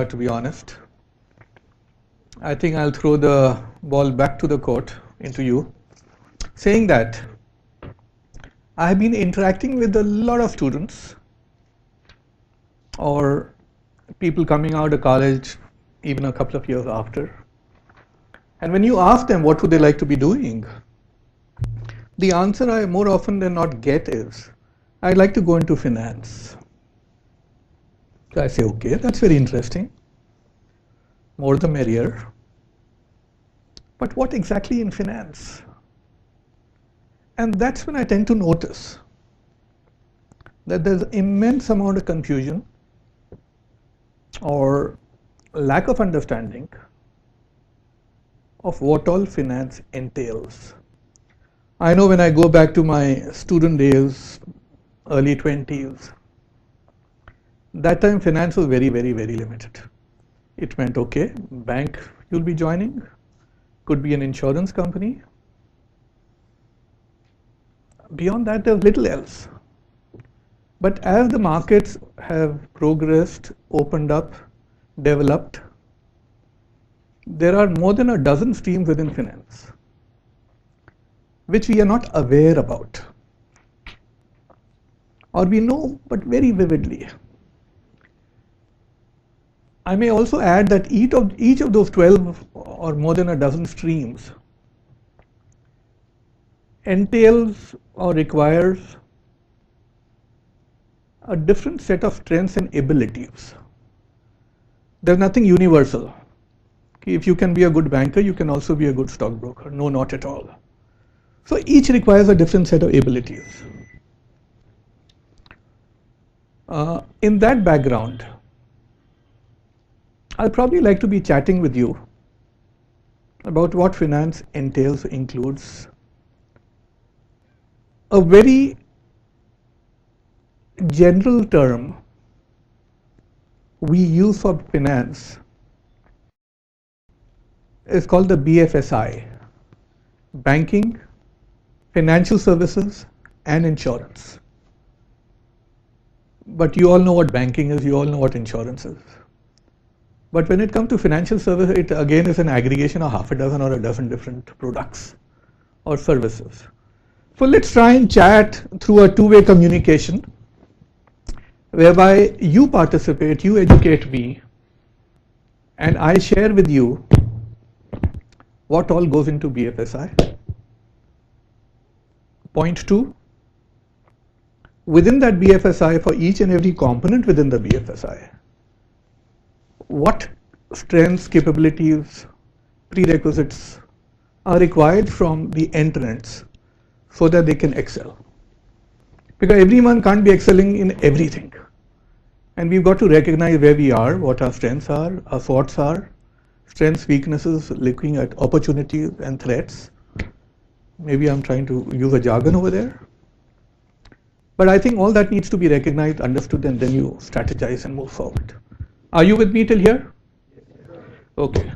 To be honest. I think I'll throw the ball back to the court into you, saying that I have been interacting with a lot of students or people coming out of college even a couple of years after. And when you ask them what would they like to be doing, the answer I more often than not get is, I'd like to go into finance. So I say, okay, that's very interesting. More the merrier. But what exactly in finance? And that's when I tend to notice that there's immense amount of confusion or lack of understanding of what all finance entails. I know when I go back to my student days, early 20s, that time finance was very, very, very limited. It meant, okay, bank you'll be joining, could be an insurance company. Beyond that, there's little else. But as the markets have progressed, opened up, developed, there are more than a dozen streams within finance which we are not aware about, or we know but very vividly. I may also add that each of those 12 or more than a dozen streams entails or requires a different set of strengths and abilities. There's nothing universal. If you can be a good banker, you can also be a good stockbroker. No, not at all. So each requires a different set of abilities. In that background, I'll probably like to be chatting with you about what finance entails, includes. A very general term we use for finance is called the BFSI, banking, financial services, and insurance. But you all know what banking is, you all know what insurance is. But when it comes to financial services, it again is an aggregation of half a dozen or a dozen different products or services. So let's try and chat through a two-way communication whereby you participate, you educate me, and I share with you what all goes into BFSI. Point two, within that BFSI, for each and every component within the BFSI, what strengths, capabilities, prerequisites are required from the entrants so that they can excel. Because everyone can't be excelling in everything. And we've got to recognize where we are, what our strengths are, our faults are, strengths, weaknesses, looking at opportunities and threats. Maybe I'm trying to use a jargon over there. But I think all that needs to be recognized, understood, and then you strategize and move forward. Are you with me till here? Okay.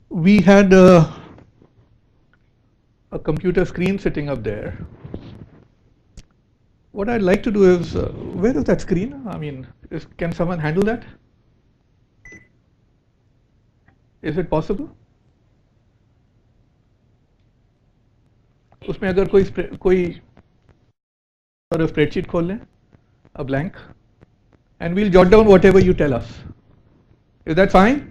We had a computer screen sitting up there. What I'd like to do is, where is that screen? I mean, can someone handle that? Is it possible? उसमें अगर कोई और spreadsheet खोल लें, a blank, and we'll jot down whatever you tell us. Is that fine?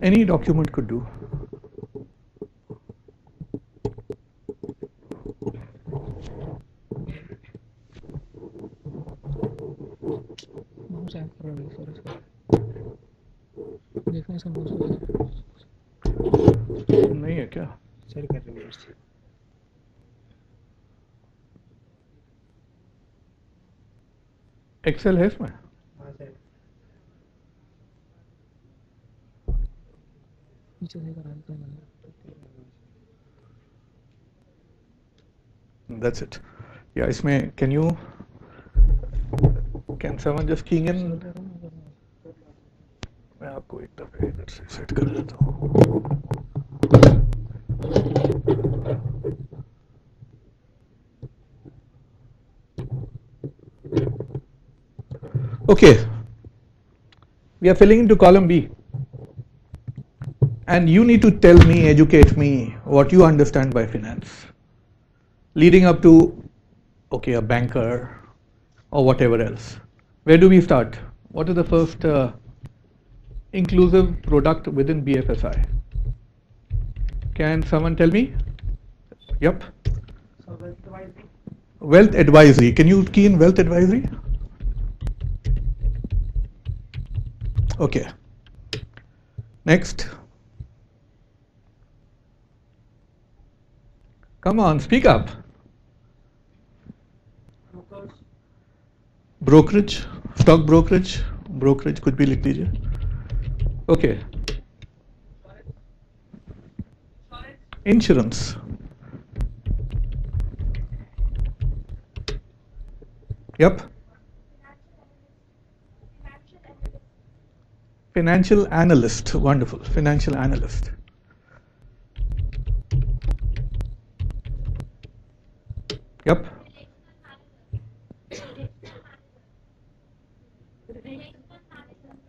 Any document could do. नहीं है क्या? Excel है इसमें? That's it. Yeah, इसमें can someone just keying in? मैं आपको एक दफे इधर से सेट कर देता हूँ. Okay, we are filling into column B, and you need to tell me, educate me what you understand by finance, leading up to, okay, a banker or whatever else. Where do we start? What is the first inclusive product within BFSI? Can someone tell me? Yep. So wealth advisory. Wealth advisory. Can you key in wealth advisory? Okay. Next. Come on, speak up. Brokers. Brokerage, stock brokerage, brokerage कुछ भी लिख दीजिए. Okay. Insurance. Yep. Financial analyst. Wonderful. Financial analyst. Yep.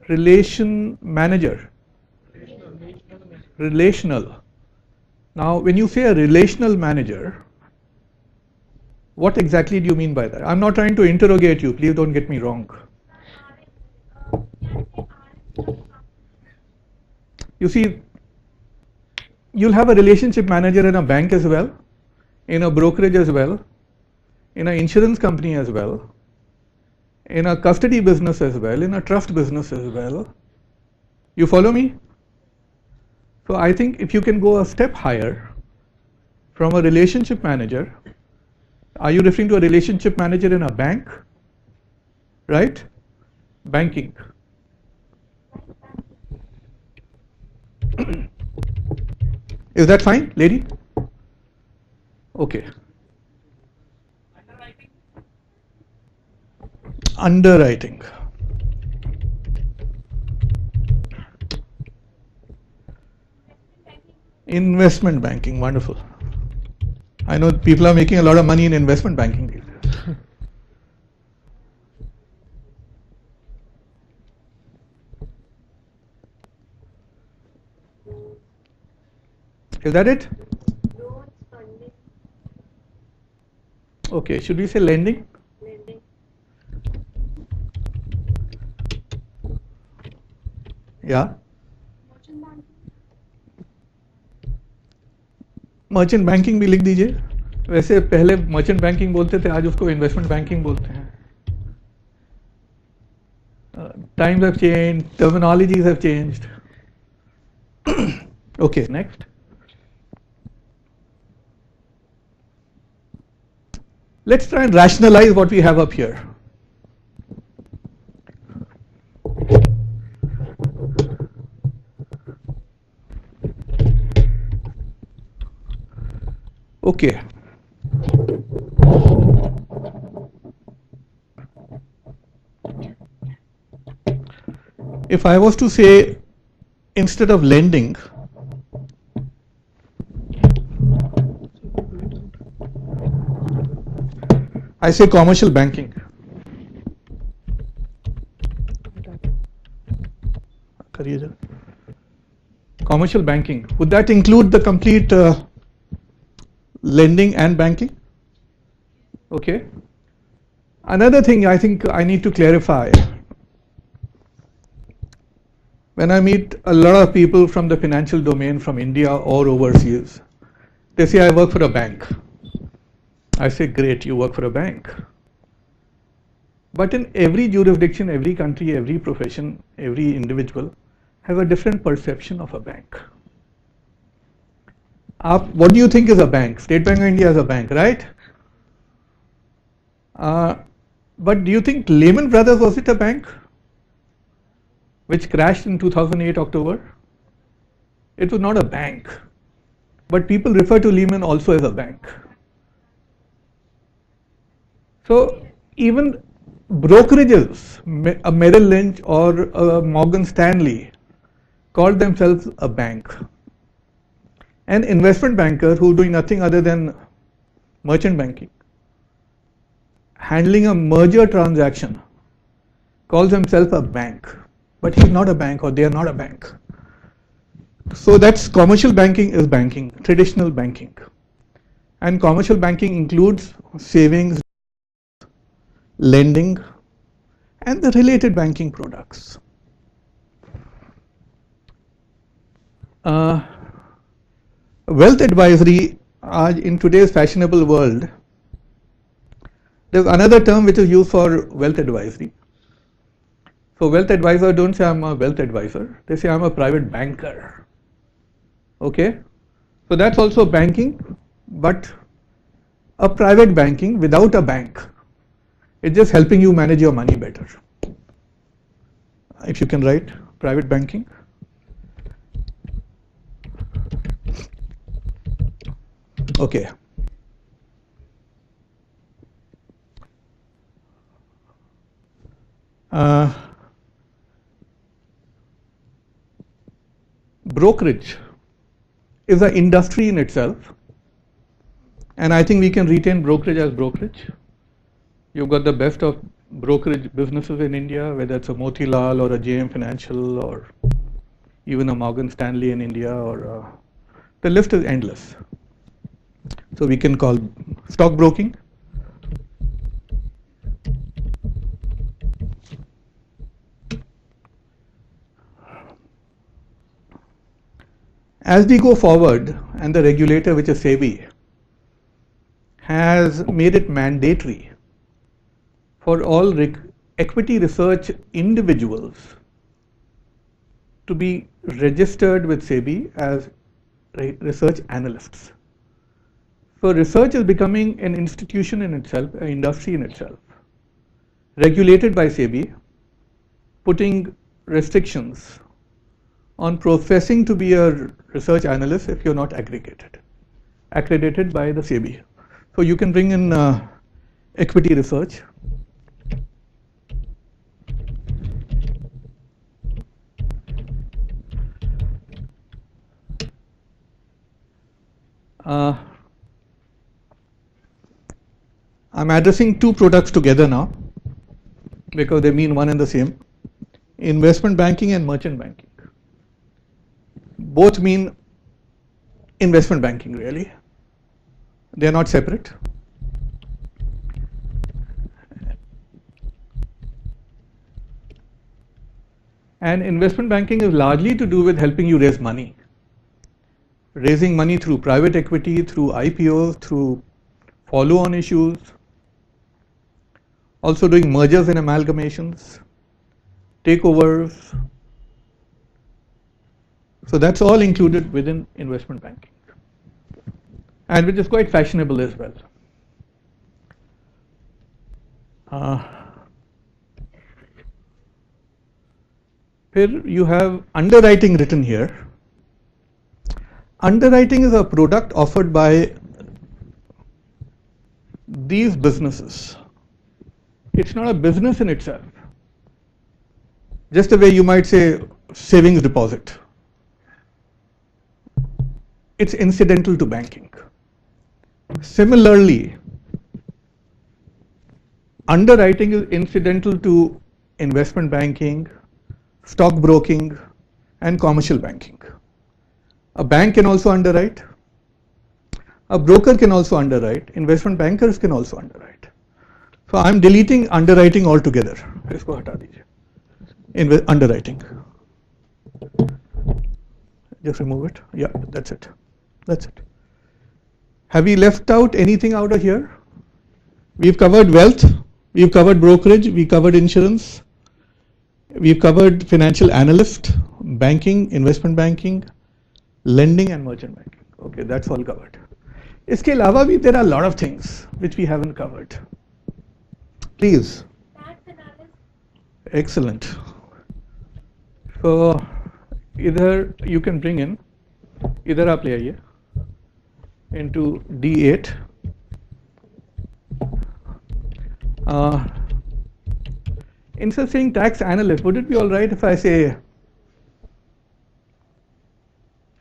Relation manager. Relational. Now, when you say a relational manager, what exactly do you mean by that? I'm not trying to interrogate you. Please don't get me wrong. You see, you'll have a relationship manager in a bank as well, in a brokerage as well, in an insurance company as well, in a custody business as well, in a trust business as well. You follow me? So I think if you can go a step higher from a relationship manager, are you referring to a relationship manager in a bank? Right? Banking. Is that fine, lady? Okay. Underwriting. Investment banking, wonderful. I know people are making a lot of money in investment banking these days. Is that it? Loans, funding, Okay, should we say lending? lending, Yeah. merchant banking, merchant banking भी लिख दीजिए. वैसे पहले merchant banking बोलते थे, आज उसको investment banking बोलते हैं. Times have changed, terminologies have changed. Okay, next. Let's try and rationalize what we have up here. Okay. If I was to say, instead of lending, I say commercial banking. Commercial banking. Would that include the complete lending and banking? Okay. Another thing I think I need to clarify. When I meet a lot of people from the financial domain from India or overseas, they say, I work for a bank. I say, great, you work for a bank. But in every jurisdiction, every country, every profession, every individual has a different perception of a bank. What do you think is a bank? State Bank of India is a bank, right? But do you think Lehman Brothers, was it a bank? Which crashed in 2008 October? It was not a bank. But people refer to Lehman also as a bank. So even brokerages, a Merrill Lynch or a Morgan Stanley, called themselves a bank. An investment banker who doing nothing other than merchant banking, handling a merger transaction, calls himself a bank, but he's not a bank or they are not a bank. So that's commercial banking is banking, traditional banking. And commercial banking includes savings, lending, and the related banking products. Wealth advisory, in today's fashionable world, there's another term which is used for wealth advisory. So wealth advisor don't say I'm a wealth advisor, they say I'm a private banker. Okay? So that's also banking, but a private banking without a bank. It's just helping you manage your money better. If you can write private banking. Okay. Brokerage is an industry in itself, and I think we can retain brokerage as brokerage. You've got the best of brokerage businesses in India, whether it's a Motilal or a JM Financial or even a Morgan Stanley in India, or the list is endless. So we can call stockbroking. As we go forward, and the regulator, which is SEBI, has made it mandatory for all equity research individuals to be registered with SEBI as research analysts. So research is becoming an institution in itself, an industry in itself, regulated by SEBI, putting restrictions on professing to be a research analyst if you're not accredited by the SEBI. So you can bring in equity research. I'm addressing two products together now because they mean one and the same: investment banking and merchant banking. Both mean investment banking, really. They are not separate. And investment banking is largely to do with helping you raise money. Raising money through private equity, through IPOs, through follow-on issues. Also doing mergers and amalgamations, takeovers. So that's all included within investment banking, and which is quite fashionable as well. Here you have underwriting written here. Underwriting is a product offered by these businesses. It's not a business in itself. Just the way you might say savings deposit. It's incidental to banking. Similarly, underwriting is incidental to investment banking, stockbroking, and commercial banking. A bank can also underwrite. A broker can also underwrite. Investment bankers can also underwrite. So I'm deleting underwriting altogether. इसको हटा दीजिए. Underwriting. Just remove it. Yeah, that's it. That's it. Have we left out anything out of here? We've covered wealth, we've covered brokerage, we covered insurance, we've covered financial analyst, banking, investment banking, lending and merchant banking. Okay, that's all covered. इसके अलावा भी there are a lot of things which we haven't covered. Please. Tax analysis. Excellent. So either you can bring in, इधर आप ले आइए into D8. Uh, instead of saying tax analyst, would it be all right if I say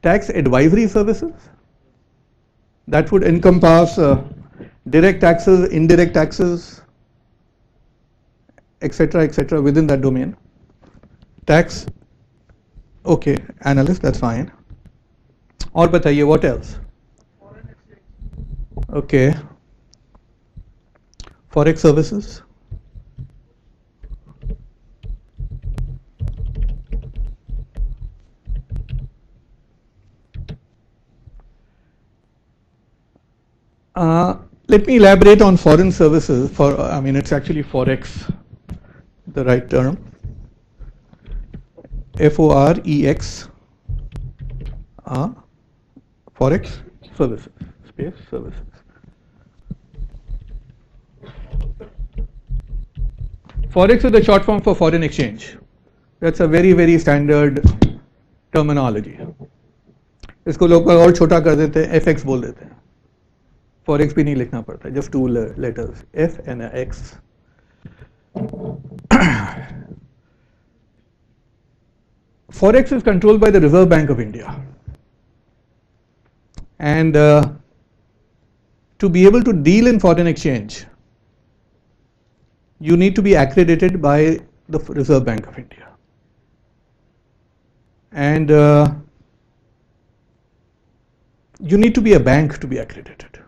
tax advisory services? That would encompass direct taxes, indirect taxes, etc., within that domain. Tax, okay, analyst, that's fine. और बताइए, what else? Foreign exchange. Okay. Forex services. Let me elaborate on foreign services. I mean, it's actually Forex, the right term. Forex. Forex services, space services. Forex is the short form for foreign exchange. That's a very, very standard terminology. इसको लोग और छोटा कर देते हैं, FX बोल देते हैं. Forex भी नहीं लिखना पड़ता, just two letters, F and a X. Forex is controlled by the Reserve Bank of India. And to be able to deal in foreign exchange, you need to be accredited by the Reserve Bank of India. And you need to be a bank to be accredited.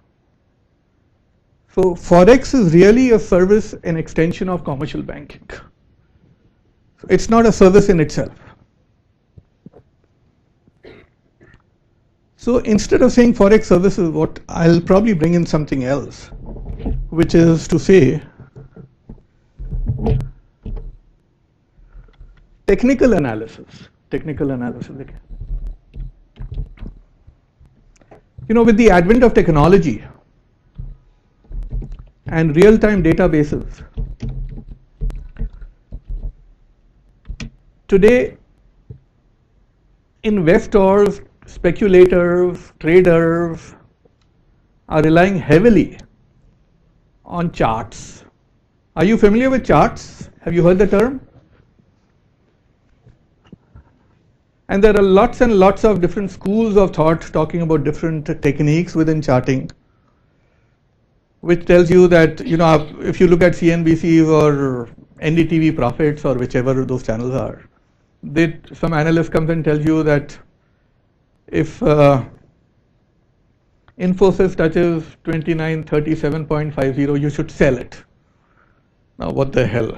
So Forex is really a service, an extension of commercial banking. So it's not a service in itself. So instead of saying Forex services, what I'll probably bring in something else, which is to say technical analysis. Technical analysis. Okay. You know, with the advent of technology and real-time databases, today investors, speculators, traders are relying heavily on charts. Are you familiar with charts? Have you heard the term? And there are lots and lots of different schools of thought talking about different techniques within charting, which tells you that, you know, if you look at CNBC or NDTV profits or whichever those channels are, some analyst comes and tells you that if Infosys touches 2937.50, you should sell it. Now, what the hell?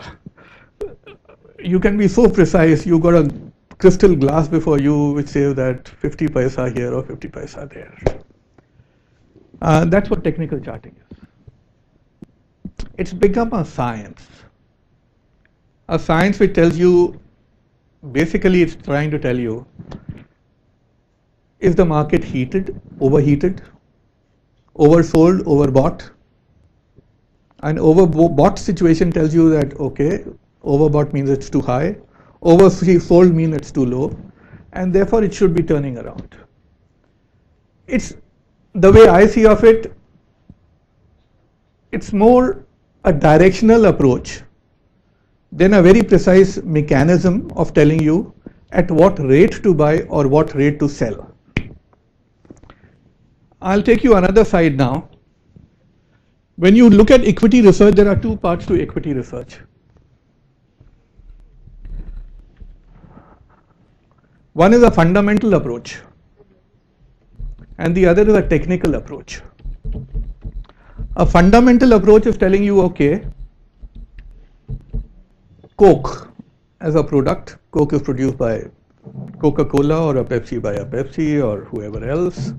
You can be so precise. You got a crystal glass before you which says that 50 paisa here or 50 paisa there. That's what technical charting is. It's become a science. A science which tells you, basically it's trying to tell you, is the market heated, overheated, oversold, overbought? An overbought situation tells you that, okay, overbought means it's too high, oversold means it's too low, and therefore it should be turning around. It's the way I see of it, it's more a directional approach than a very precise mechanism of telling you at what rate to buy or what rate to sell. I'll take you another side now. When you look at equity research, there are two parts to equity research. One is a fundamental approach, and the other is a technical approach. A fundamental approach is telling you, okay, Coke as a product, Coke is produced by Coca-Cola or a Pepsi by a Pepsi or whoever else.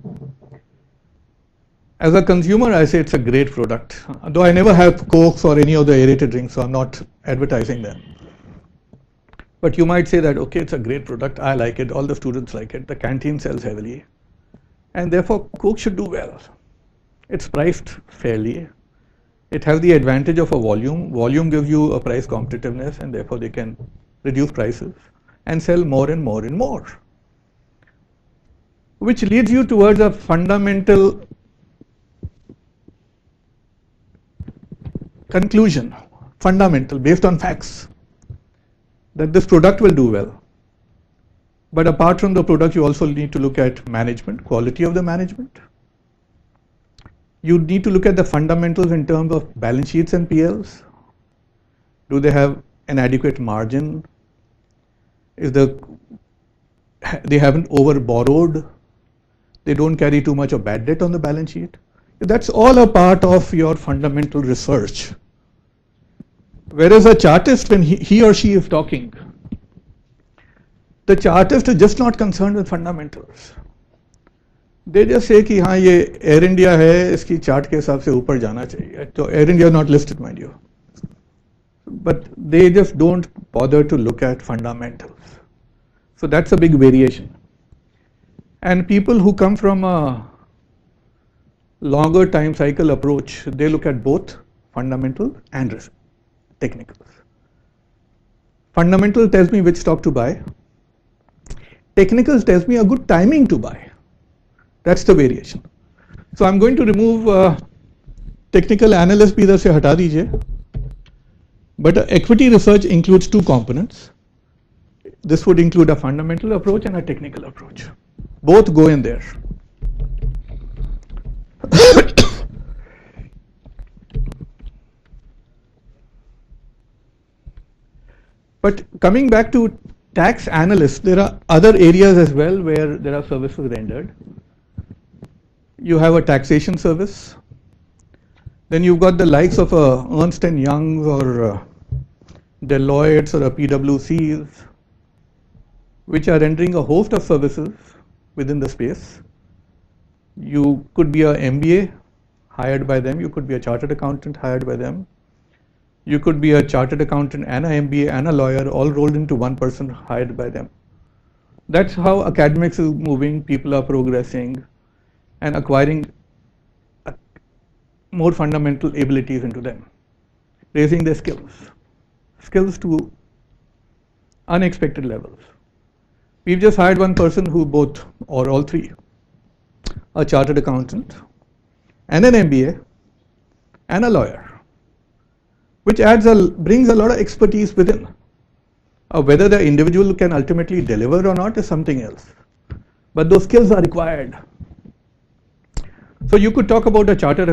As a consumer, I say it's a great product, though I never have Cokes or any of the aerated drinks, so I'm not advertising them. But you might say that, okay, it's a great product, I like it, all the students like it, the canteen sells heavily, and therefore Coke should do well. It's priced fairly. It has the advantage of a volume. Volume gives you a price competitiveness, and therefore they can reduce prices and sell more and more and more. Which leads you towards a fundamental conclusion fundamental, based on facts, that this product will do well. But apart from the product, you also need to look at management, quality of the management. You need to look at the fundamentals in terms of balance sheets and PLs. Do they have an adequate margin? They haven't over borrowed? They don't carry too much of bad debt on the balance sheet? That's all a part of your fundamental research. Whereas a chartist, when he or she is talking, the chartist is just not concerned with fundamentals. They just say कि हाँ ये Air India है, इसकी chart के हिसाब से ऊपर जाना चाहिए. तो Air India is not listed, mind you. But they just don't bother to look at fundamentals. So that's a big variation. And people who come from a longer time cycle approach, they look at both fundamental and technicals. Fundamental tells me which stock to buy. Technicals tells me a good timing to buy. That's the variation. So I'm going to remove technical analyst भी इधर से हटा दीजिए. But equity research includes two components. This would include a fundamental approach and a technical approach. Both go in there. But coming back to tax analysts, there are other areas as well where there are services rendered. You have a taxation service. Then you've got the likes of Ernst & Young's or Deloitte's or PwC's, which are rendering a host of services within the space. You could be a MBA hired by them. You could be a chartered accountant hired by them. You could be a chartered accountant and an MBA and a lawyer all rolled into one person hired by them. That's how academics is moving. People are progressing and acquiring more fundamental abilities into them, raising their skills to unexpected levels. We've just hired one person who both or all three, a chartered accountant and an MBA and a lawyer, which brings a lot of expertise within. Whether the individual can ultimately deliver or not is something else, but those skills are required. So you could talk about a chartered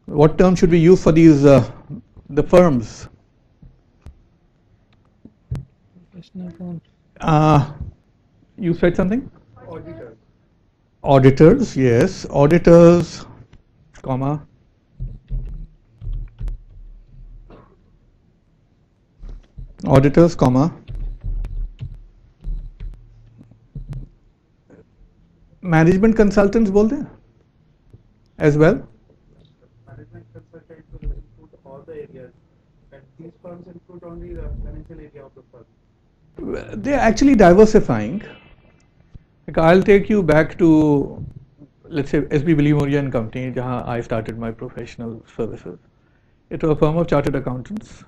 what term should we use for these the firms? You said something? Auditors. Auditors, yes. Auditors, comma. Auditors, comma. Management consultants बोल दें as well. Management consultants will include all the areas, and these firms include only the financial area of the firm. They're actually diversifying. Like I'll take you back to, let's say, SB Bilimoria and Company, where I started my professional services. It was a firm of chartered accountants.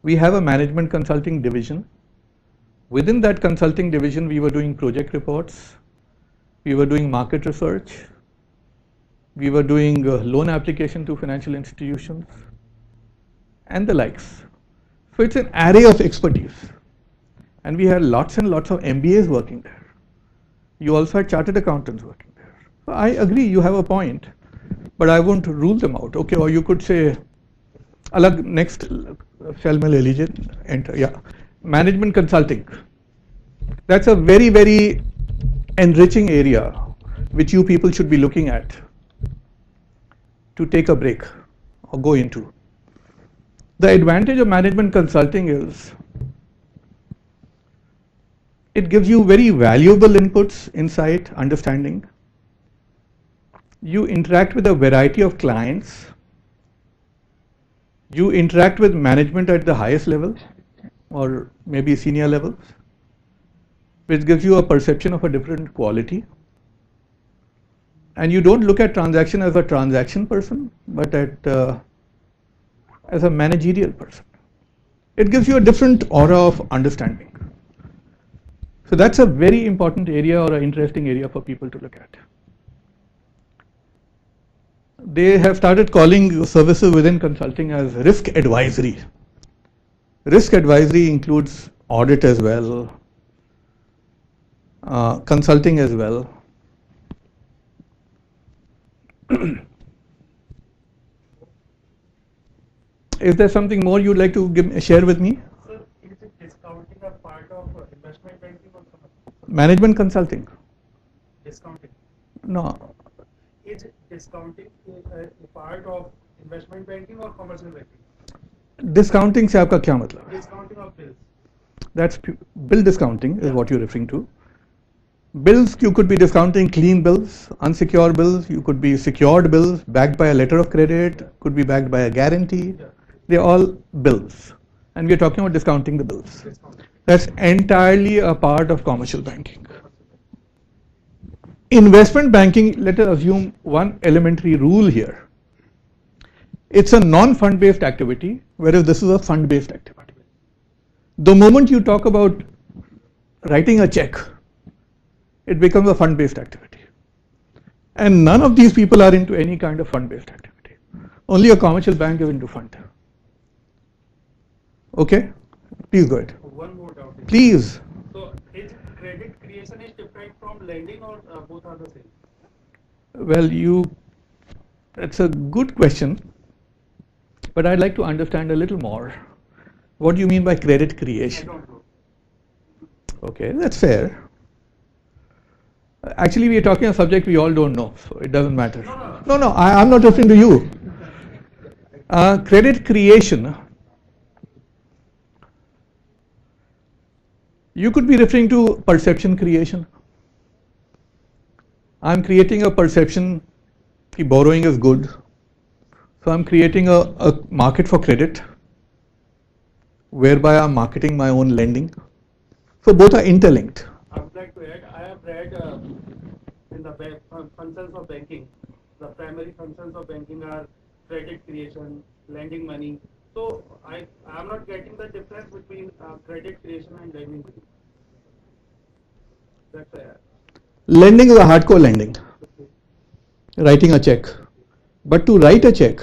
We have a management consulting division. Within that consulting division, we were doing project reports, we were doing market research, we were doing loan application to financial institutions, and the likes. So it's an array of expertise. And we had lots and lots of MBAs working there. You also had chartered accountants working there. So I agree, you have a point, but I won't rule them out. Okay, or you could say, alag next cell mein le lijiye, enter, yeah. Management consulting. That's a very, very enriching area which you people should be looking at to take a break or go into. The advantage of management consulting is it gives you very valuable inputs, insight, understanding. You interact with a variety of clients. You interact with management at the highest level or maybe senior levels, which gives you a perception of a different quality. And you don't look at transaction as a transaction person, but as a managerial person. It gives you a different aura of understanding. So that's a very important area or an interesting area for people to look at. They have started calling services within consulting as risk advisory. Risk advisory includes audit as well, consulting as well. Is there something more you'd like to share with me? Sir, is it discounting a part of investment banking or something? Management consulting? Discounting. No. Is discounting a part of investment banking or commercial banking? Discounting से आपका क्या मतलब है? Discounting of bills. That's bill discounting is what you're referring to. Bills, you could be discounting clean bills, unsecured bills, you could be secured bills backed by a letter of credit, could be backed by a guarantee. Yeah. They're all bills. And we're talking about discounting the bills. Discounting. That's entirely a part of commercial banking. Investment banking, let us assume one elementary rule here. It's a non-fund based activity, whereas this is a fund based activity. The moment you talk about writing a check, it becomes a fund based activity. And none of these people are into any kind of fund based activity. Only a commercial bank is into fund. Okay? Please go ahead. One more doubt. Please. So, is credit creation is different from lending or both are the same? Well, that's a good question, but I'd like to understand a little more. What do you mean by credit I creation? don't know. Okay, that's fair. Actually, we are talking a subject we all don't know, so it doesn't matter. No, I'm not referring to you. Credit creation, you could be referring to perception creation. I'm creating a perception that borrowing is good. So I'm creating a market for credit, whereby I'm marketing my own lending. So both are interlinked. I would like to add, I have read in the functions of banking, the primary functions of banking are credit creation, lending money. So I am not getting the difference between credit creation and lending money. That's why. Lending is a hardcore lending, writing a check. But to write a check,